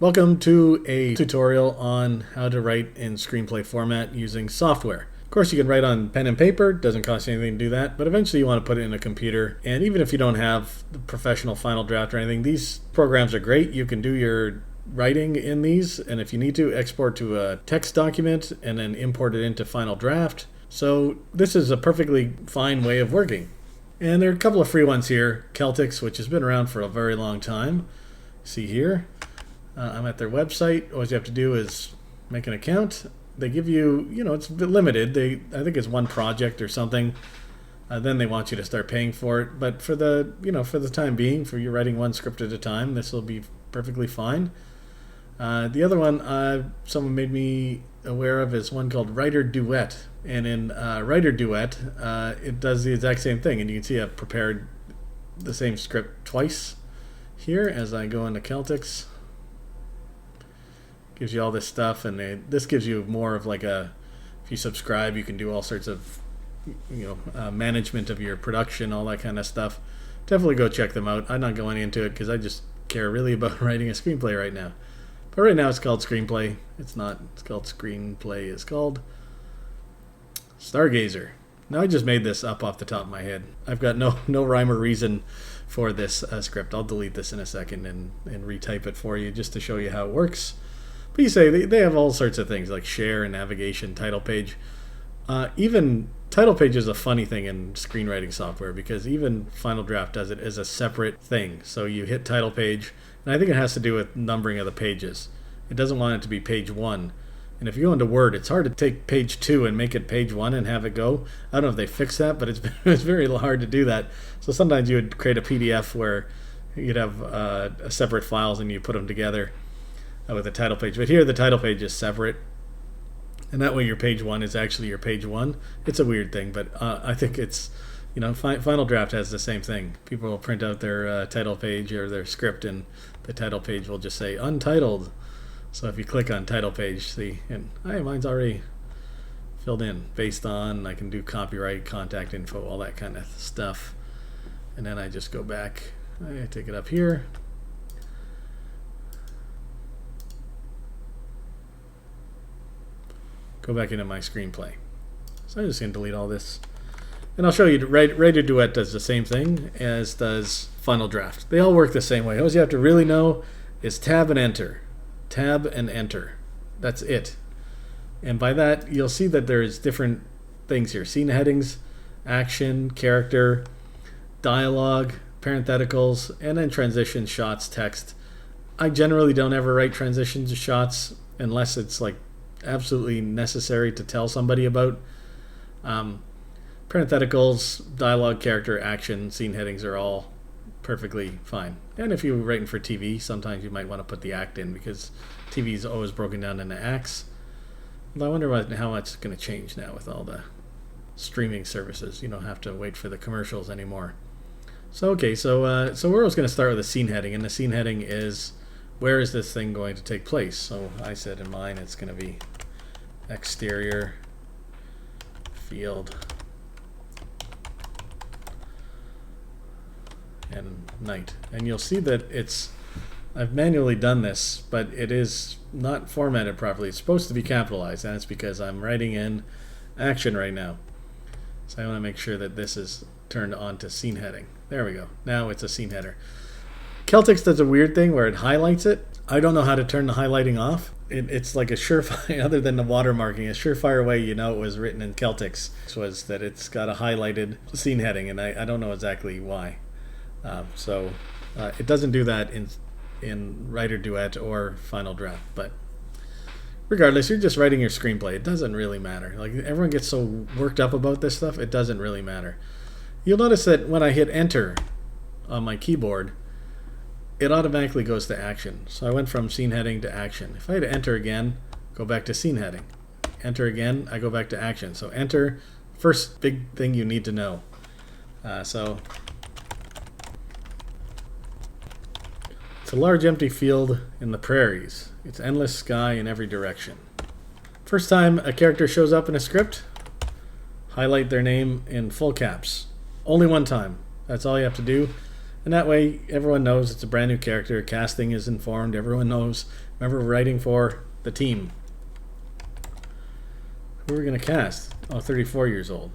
Welcome to a tutorial on how to write in screenplay format using software. Of course, you can write on pen and paper, doesn't cost you anything to do that, but eventually you want to put it in a computer. And even if you don't have the professional Final Draft or anything, these programs are great. You can do your writing in these, and if you need to, export to a text document and then import it into Final Draft. So this is a perfectly fine way of working. And there are a couple of free ones here. CELTX, which has been around for a very long time. See here. I'm at their website. All you have to do is make an account. They give you, it's a bit limited. I think it's one project or something. Then they want you to start paying for it. But for the time being, for you writing one script at a time, this will be perfectly fine. The other one someone made me aware of is one called Writer Duet. And in Writer Duet, it does the exact same thing. And you can see I've prepared the same script twice here as I go into CELTX. Gives you all this stuff, and this gives you more of like if you subscribe, you can do all sorts of management of your production, all that kind of stuff. Definitely go check them out. I'm not going into it because I just care really about writing a screenplay right now. But right now it's called Screenplay. It's called Screenplay. It's called Stargazer. Now I just made this up off the top of my head. I've got no rhyme or reason for this script. I'll delete this in a second and retype it for you just to show you how it works. But you say they have all sorts of things like share and navigation, title page. Even title page is a funny thing in screenwriting software because even Final Draft does it as a separate thing. So you hit title page, and I think it has to do with numbering of the pages. It doesn't want it to be page 1. And if you go into Word, it's hard to take page 2 and make it page 1 and have it go. I don't know if they fixed that, but it's very hard to do that. So sometimes you would create a PDF where you'd have separate files and you put them together with a title page. But here the title page is separate, and that way your page 1 is actually your page 1. It's a weird thing, but I think it's, Final Draft has the same thing. People will print out their title page or their script, and the title page will just say untitled. So if you click on title page, see, and mine's already filled in based on, I can do copyright, contact info, all that kind of stuff. And then I just go back, I take it up here. Go back into my screenplay. So I'm just going to delete all this. And I'll show you, Writer Duet does the same thing as does Final Draft. They all work the same way. All you have to really know is tab and enter. Tab and enter. That's it. And by that, you'll see that there's different things here. Scene headings, action, character, dialogue, parentheticals, and then transitions, shots, text. I generally don't ever write transitions, shots, unless it's like absolutely necessary to tell somebody about. Parentheticals, dialogue, character, action, scene headings are all perfectly fine. And if you're writing for TV, sometimes you might want to put the act in because TV is always broken down into acts. But I wonder how much is going to change now with all the streaming services. You don't have to wait for the commercials anymore. So okay, so we're always going to start with a scene heading, and the scene heading is, where is this thing going to take place? So I said in mine it's going to be exterior field and night. And you'll see that I've manually done this, but it is not formatted properly. It's supposed to be capitalized, and it's because I'm writing in action right now. So I want to make sure that this is turned on to scene heading. There we go. Now it's a scene header. CELTX does a weird thing where it highlights it. I don't know how to turn the highlighting off. It's like a surefire, other than the watermarking, a surefire way it was written in CELTX was that it's got a highlighted scene heading, and I don't know exactly why. So it doesn't do that in Writer Duet or Final Draft. But regardless, you're just writing your screenplay. It doesn't really matter. Like, everyone gets so worked up about this stuff. It doesn't really matter. You'll notice that when I hit enter on my keyboard, it automatically goes to action. So I went from scene heading to action. If I hit enter again, go back to scene heading. Enter again, I go back to action. So enter, first big thing you need to know. It's a large empty field in the prairies. It's endless sky in every direction. First time a character shows up in a script, highlight their name in full caps. Only one time. That's all you have to do. And that way everyone knows it's a brand new character, casting is informed, everyone knows. Remember, we're writing for the team. Who are we going to cast? Oh, 34 years old.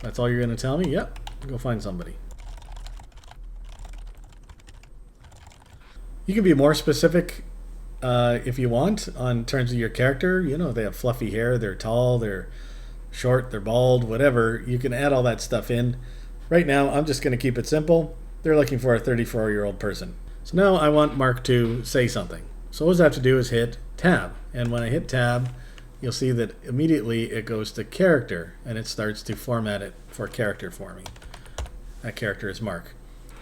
That's all you're going to tell me? Yep. Go find somebody. You can be more specific if you want on terms of your character. You know, they have fluffy hair, they're tall, they're short, they're bald, whatever. You can add all that stuff in. Right now, I'm just going to keep it simple. They're looking for a 34-year-old person. So now I want Mark to say something. So what I have to do is hit tab. And when I hit tab, you'll see that immediately it goes to character and it starts to format it for character for me. That character is Mark.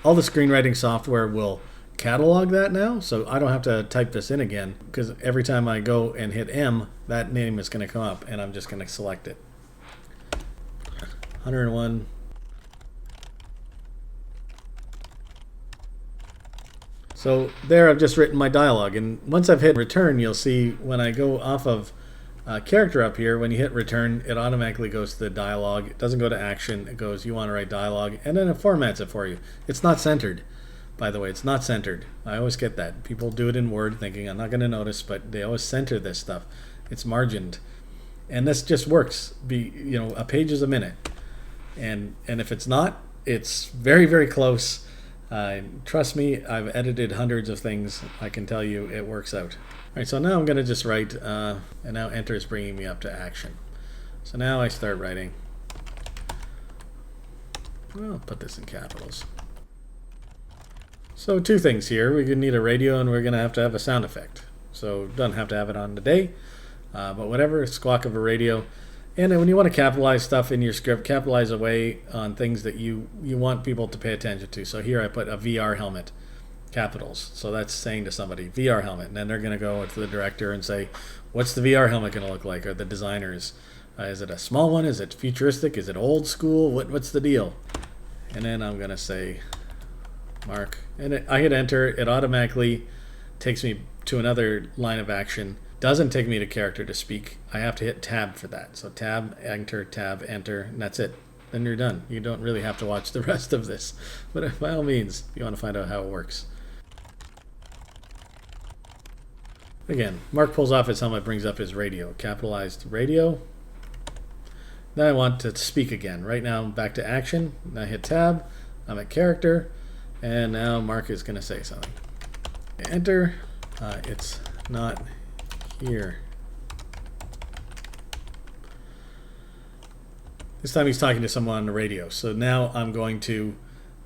All the screenwriting software will catalog that now, so I don't have to type this in again, because every time I go and hit M, that name is going to come up and I'm just going to select it. 101. So there I've just written my dialogue, and once I've hit return, you'll see when I go off of character up here, when you hit return, it automatically goes to the dialogue. It doesn't go to action. It goes, you want to write dialogue, and then it formats it for you. It's not centered, by the way. It's not centered. I always get that. People do it in Word thinking I'm not going to notice, but they always center this stuff. It's margined. And this just works. A page is a minute. And if it's not, it's very, very close. Trust me, I've edited hundreds of things. I can tell you it works out. All right, so now I'm going to just write, and now enter is bringing me up to action. So now I start writing. I'll put this in capitals. So two things here. We're going to need a radio and we're going to have a sound effect. So don't have to have it on today, but whatever, squawk of a radio. And when you want to capitalize stuff in your script, capitalize away on things that you want people to pay attention to. So here I put a VR helmet, capitals. So that's saying to somebody, VR helmet. And then they're going to go to the director and say, what's the VR helmet going to look like? Or the designers. Is it a small one? Is it futuristic? Is it old school? What's the deal? And then I'm going to say, Mark. And I hit enter. It automatically takes me to another line of action. Doesn't take me to character to speak. I have to hit tab for that. So tab, enter, and that's it. Then you're done. You don't really have to watch the rest of this. But by all means, if you want to find out how it works. Again, Mark pulls off his helmet, brings up his radio. Capitalized radio. Then I want to speak again. Right now I'm back to action. Now I hit tab. I'm at character. And now Mark is going to say something. Enter. It's not here. This time he's talking to someone on the radio. So now I'm going to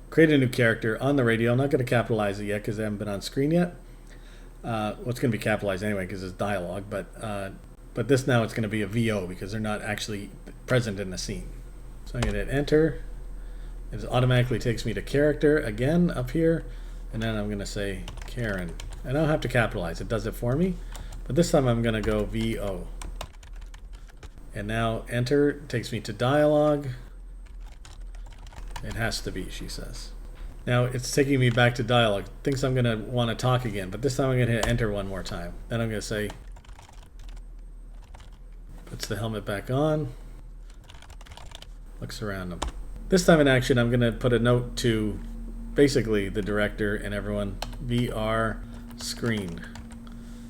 create a new character on the radio. I'm not going to capitalize it yet because they haven't been on screen yet. Well, it's going to be capitalized anyway because it's dialogue. But this now it's going to be a VO because they're not actually present in the scene. So I'm going to hit enter. It automatically takes me to character again up here. And then I'm going to say Karen. I don't have to capitalize. It does it for me. But this time I'm going to go VO. And now enter takes me to dialogue. It has to be, she says. Now it's taking me back to dialogue. Thinks I'm going to want to talk again. But this time I'm going to hit enter one more time. Then I'm going to say, puts the helmet back on. Looks around him. This time in action I'm going to put a note to basically the director and everyone. VR screen.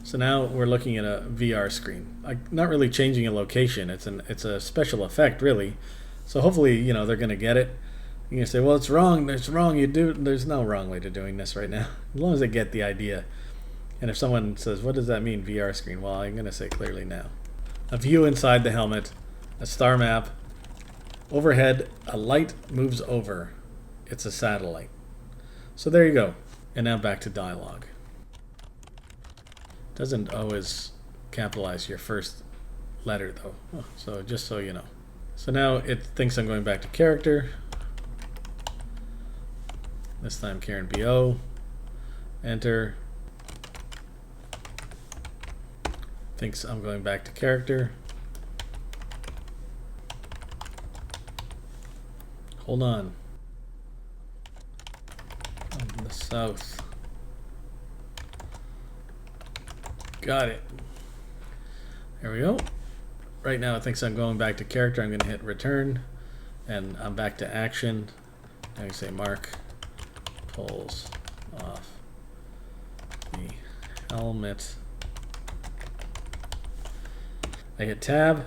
So now we're looking at a VR screen. I'm not really changing a location. It's a special effect, really. So hopefully, they're going to get it. You're going to say, well, it's wrong. There's wrong. There's no wrong way to doing this right now. As long as they get the idea. And if someone says, what does that mean, VR screen? Well, I'm going to say clearly now. A view inside the helmet. A star map. Overhead, a light moves over. It's a satellite. So there you go. And now back to dialogue. Doesn't always capitalize your first letter though. So just so you know. So now it thinks I'm going back to character. This time Karen BO. Enter. Thinks I'm going back to character. Hold on. From the south. Got it. There we go. Right now it thinks I'm going back to character. I'm going to hit return. And I'm back to action. I can say Mark pulls off the helmet. I hit tab,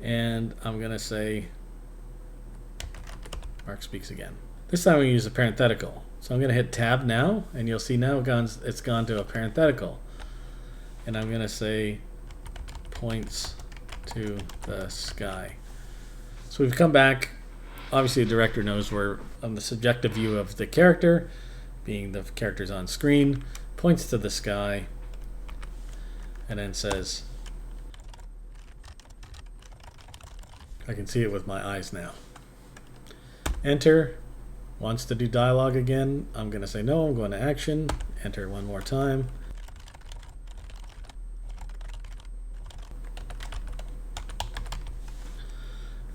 and I'm going to say Mark speaks again. This time we use a parenthetical. So I'm going to hit tab now, and you'll see now it's gone to a parenthetical. And I'm going to say points to the sky. So we've come back. Obviously the director knows we're on the subjective view of the character, being the characters on screen, points to the sky, and then says, I can see it with my eyes now. Enter. Wants to do dialogue again. I'm going to say no. I'm going to action. Enter one more time.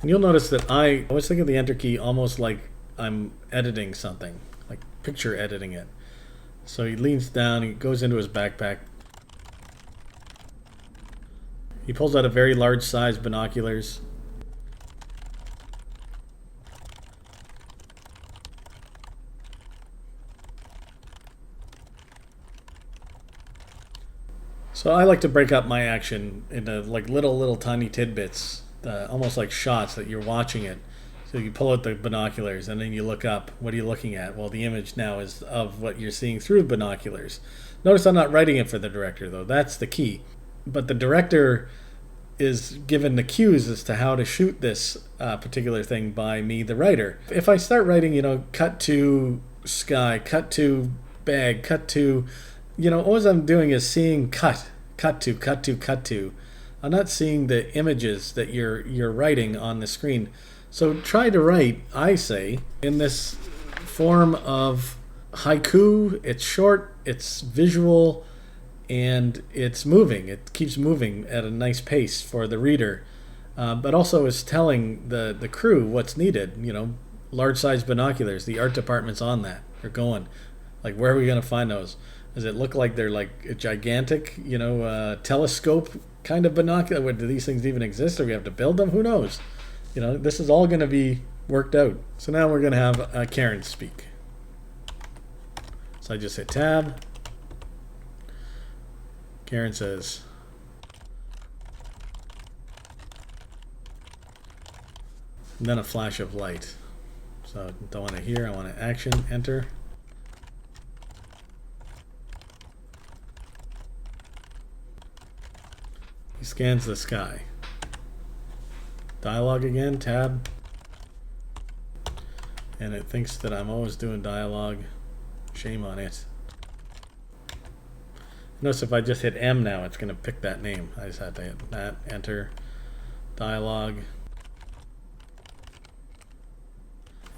And you'll notice that I always think of the enter key almost like I'm editing something, like picture editing it. So he leans down, he goes into his backpack. He pulls out a very large size binoculars. So I like to break up my action into like little tiny tidbits, almost like shots that you're watching it. So you pull out the binoculars and then you look up. What are you looking at? Well, the image now is of what you're seeing through binoculars. Notice I'm not writing it for the director, though. That's the key. But the director is given the cues as to how to shoot this particular thing by me, the writer. If I start writing, cut to sky, cut to bag, cut to, all I'm doing is seeing cut to. I'm not seeing the images that you're writing on the screen. So try to write, I say, in this form of haiku. It's short, it's visual, and it's moving. It keeps moving at a nice pace for the reader, but also is telling the crew what's needed. Large size binoculars. The art department's on that. They're going, like, where are we going to find those? Does it look like they're like a gigantic, telescope kind of binocular? Do these things even exist, or we have to build them? Who knows? This is all going to be worked out. So now we're going to have Karen speak. So I just hit tab. Karen says, and then a flash of light. So don't want to hear, I want to action, enter. He scans the sky. Dialogue again, tab. And it thinks that I'm always doing dialogue. Shame on it. Notice if I just hit M now, it's going to pick that name. I just had to hit that, enter, dialogue.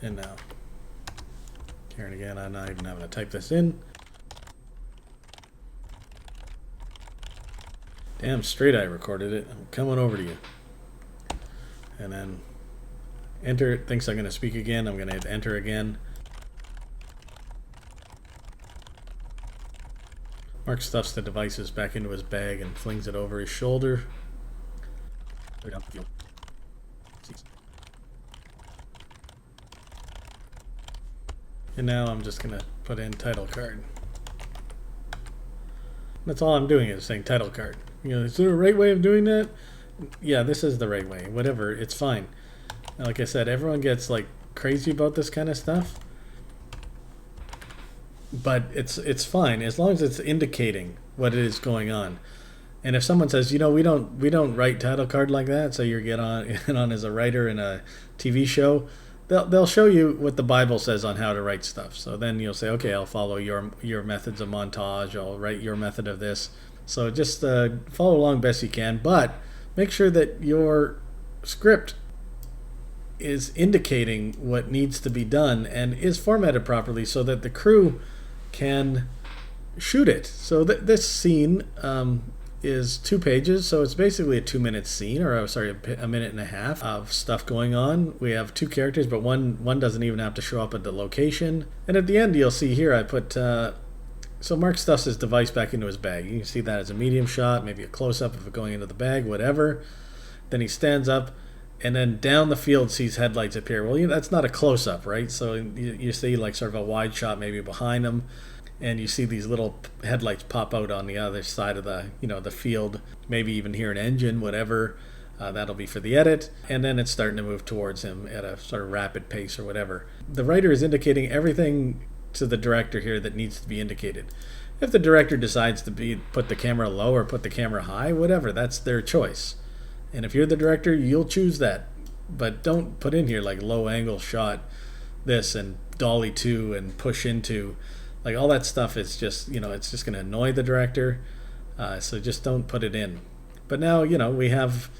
And now, Karen again, I'm not even having to type this in. Damn straight I recorded it. I'm coming over to you. And then enter. It thinks I'm going to speak again. I'm going to hit enter again. Mark stuffs the devices back into his bag and flings it over his shoulder. And now I'm just going to put in title card. That's all I'm doing is saying title card. Is there a right way of doing that? Yeah, this is the right way. Whatever, it's fine. Like I said, everyone gets like crazy about this kind of stuff. But it's fine as long as it's indicating what it is going on. And if someone says, we don't write title card like that, so you get on as a writer in a TV show, they'll show you what the Bible says on how to write stuff. So then you'll say, okay, I'll follow your methods of montage. I'll write your method of this. So just follow along best you can, but make sure that your script is indicating what needs to be done and is formatted properly so that the crew can shoot it. So this scene is 2 pages, so it's basically a 2-minute scene, or a minute and a half of stuff going on. We have 2 characters, but one doesn't even have to show up at the location. And at the end, you'll see here I put so Mark stuffs his device back into his bag. You can see that as a medium shot, maybe a close-up of it going into the bag, whatever. Then he stands up and then down the field sees headlights appear. Well, that's not a close-up, right? So you see like sort of a wide shot maybe behind them, and you see these little headlights pop out on the other side of the the field. Maybe even hear an engine, whatever. That'll be for the edit, and then it's starting to move towards him at a sort of rapid pace or whatever. The writer is indicating everything to the director here that needs to be indicated. If the director decides to put the camera low or put the camera high, whatever, that's their choice. And if you're the director, you'll choose that. But don't put in here like low angle shot this and dolly to and push into. Like all that stuff is just, it's just going to annoy the director. So just don't put it in. But now, we have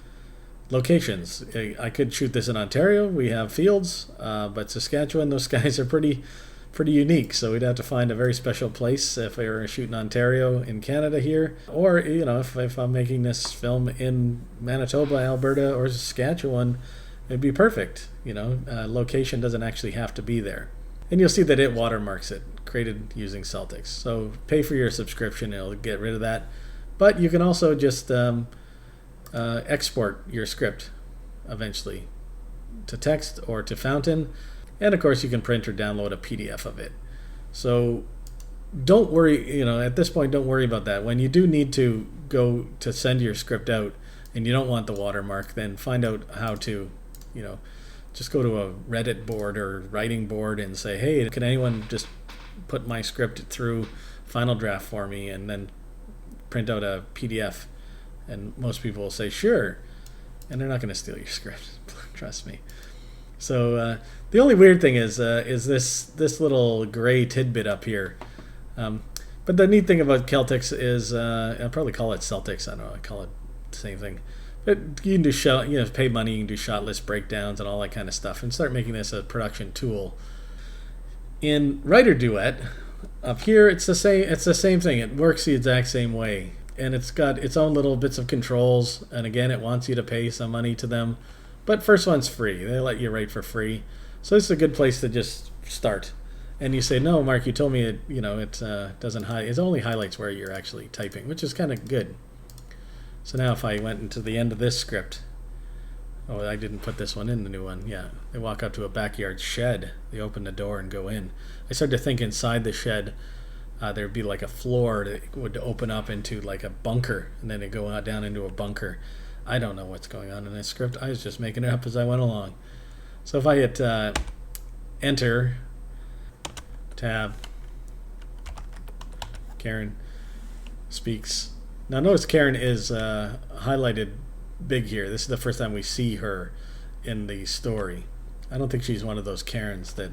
locations. I could shoot this in Ontario. We have fields. But Saskatchewan, those guys are pretty unique. So we'd have to find a very special place if we were shooting Ontario in Canada here. Or, if I'm making this film in Manitoba, Alberta, or Saskatchewan, it'd be perfect. Location doesn't actually have to be there. And you'll see that it watermarks it, created using CELTX. So pay for your subscription, it'll get rid of that. But you can also just export your script eventually to text or to Fountain. And of course you can print or download a PDF of it. So don't worry, at this point, don't worry about that. When you do need to go to send your script out and you don't want the watermark, then find out how to, just go to a Reddit board or writing board and say, hey, can anyone just put my script through Final Draft for me and then print out a PDF? And most people will say, sure. And they're not going to steal your script. Trust me. So the only weird thing is this little gray tidbit up here. But the neat thing about CELTX is, I'll probably call it CELTX. I don't know. I call it the same thing. But you can do pay money. You can do shot list breakdowns and all that kind of stuff, and start making this a production tool. In Writer Duet, up here, it's the same. It's the same thing. It works the exact same way, and it's got its own little bits of controls. And again, it wants you to pay some money to them. But first one's free. They let you write for free. So this is a good place to just start. And you say, no, Mark, you told me it doesn't it only highlights where you're actually typing, which is kind of good. So now if I went into the end of this script, I didn't put this one in, the new one. Yeah, they walk up to a backyard shed. They open the door and go in. I started to think inside the shed, there'd be like a floor that would open up into like a bunker, and then it'd go down into a bunker. I don't know what's going on in this script. I was just making it up as I went along. So if I hit enter, tab, Karen speaks. Now notice Karen is highlighted big here. This is the first time we see her in the story. I don't think she's one of those Karens that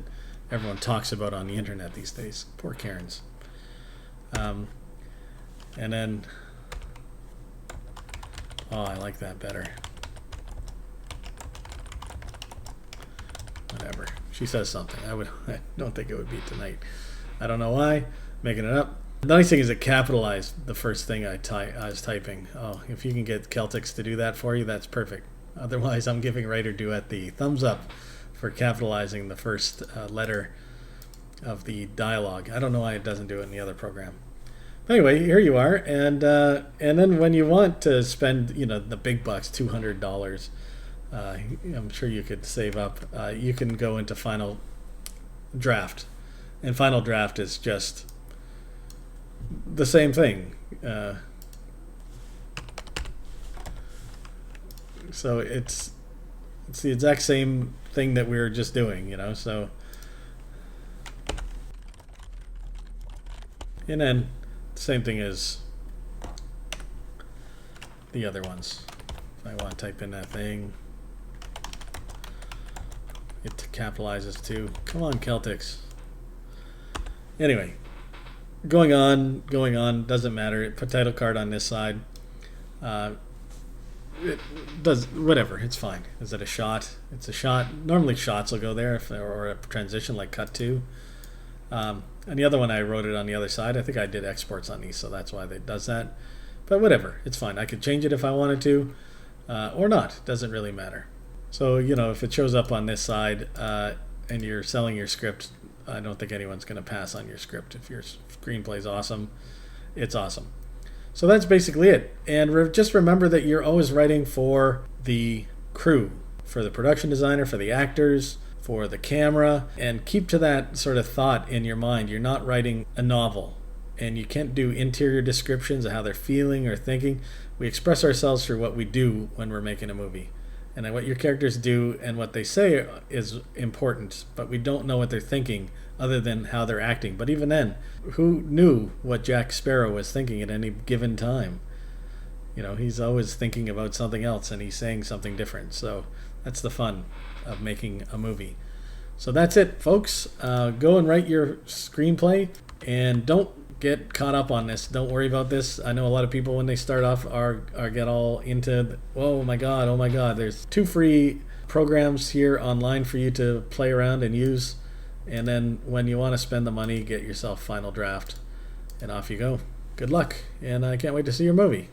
everyone talks about on the internet these days. Poor Karens. And then, I like that better. Whatever. She says something. I don't think it would be tonight. I don't know why. Making it up. The nice thing is it capitalized the first thing I was typing. If you can get CELTX to do that for you, that's perfect. Otherwise, I'm giving Writer Duet the thumbs up for capitalizing the first letter of the dialogue. I don't know why it doesn't do it in the other program. But anyway, here you are, and then when you want to spend, the big bucks, $200, I'm sure you could save up. You can go into Final Draft, and Final Draft is just the same thing. So it's the exact same thing that we were just doing, so. And then same thing as the other ones. If I want to type in that thing, it capitalizes too. Come on, CELTX. Anyway, going on, doesn't matter. Put title card on this side. It does whatever, it's fine. Is it a shot? It's a shot. Normally shots will go there, or a transition like cut to. And the other one, I wrote it on the other side. I think I did exports on these, so that's why it does that. But whatever, it's fine. I could change it if I wanted to, or not. Doesn't really matter. So, if it shows up on this side and you're selling your script, I don't think anyone's going to pass on your script. If your screenplay's awesome, it's awesome. So that's basically it. And just remember that you're always writing for the crew. for the production designer, for the actors, for the camera, and keep to that sort of thought in your mind. You're not writing a novel, and you can't do interior descriptions of how they're feeling or thinking. We express ourselves through what we do when we're making a movie. And what your characters do and what they say is important, but we don't know what they're thinking other than how they're acting. But even then, who knew what Jack Sparrow was thinking at any given time? You know, he's always thinking about something else and he's saying something different. So that's the fun of making a movie. So that's it, folks. Go and write your screenplay, and don't get caught up on this. Don't worry about this. I know a lot of people when they start off are get all into, oh my god, there's 2 free programs here online for you to play around and use, and then when you want to spend the money, get yourself Final Draft and off you go. Good luck, and I can't wait to see your movie.